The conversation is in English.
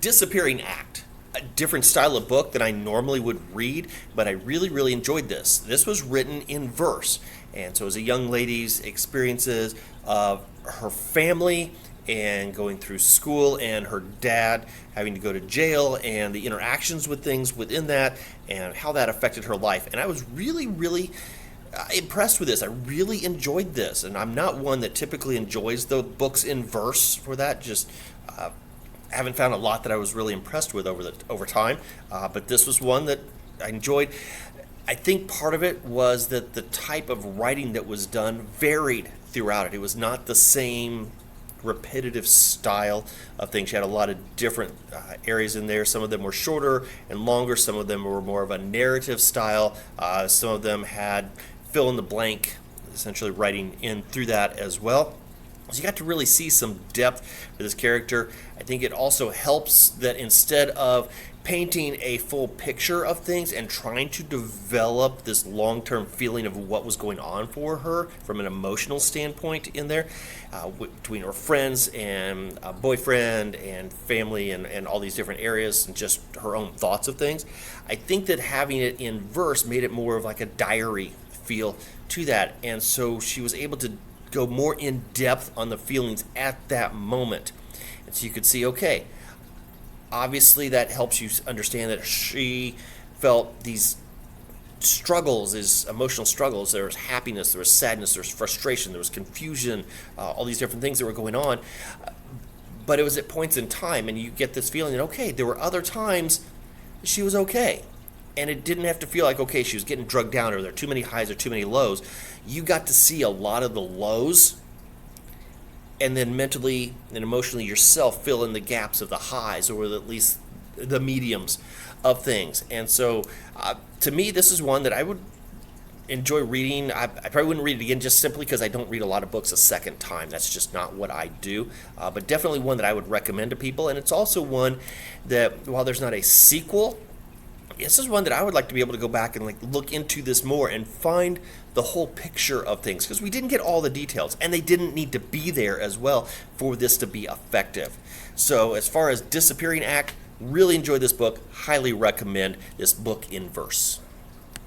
Disappearing Act. A different style of book than I normally would read, but I really, really enjoyed this. This was written in verse, and so it was a young lady's experiences of her family and going through school and her dad having to go to jail and the interactions with things within that and how that affected her life. And I was really, really impressed with this. I really enjoyed this, and I'm not one that typically enjoys the books in verse for that. Just haven't found a lot that I was really impressed with over time. But this was one that I enjoyed. I think part of it was that the type of writing that was done varied throughout it. It was not the same repetitive style of things. She had a lot of different areas in there. Some of them were shorter and longer. Some of them were more of a narrative style. Some of them had fill in the blank, essentially writing in through that as well. So you got to really see some depth for this character. I think it also helps that instead of painting a full picture of things and trying to develop this long-term feeling of what was going on for her from an emotional standpoint in there, between her friends and boyfriend and family and all these different areas and just her own thoughts of things, I think that having it in verse made it more of like a diary feel to that. And so she was able to go more in depth on the feelings at that moment. And so you could see, okay, obviously that helps you understand that she felt these struggles, these emotional struggles. There was happiness, there was sadness, there was frustration, there was confusion, all these different things that were going on. But it was at points in time, and you get this feeling that, okay, there were other times she was okay. And it didn't have to feel like, okay, she was getting drugged down or there are too many highs or too many lows. You got to see a lot of the lows and then mentally and emotionally yourself fill in the gaps of the highs or at least the mediums of things. And so to me, this is one that I would enjoy reading. I probably wouldn't read it again just simply because I don't read a lot of books a second time. That's just not what I do. But definitely one that I would recommend to people. And it's also one that while there's not a sequel, this is one that I would like to be able to go back and like look into this more and find the whole picture of things, because we didn't get all the details and they didn't need to be there as well for this to be effective. So as far as Disappearing Act, really enjoyed this book. Highly recommend this book in verse.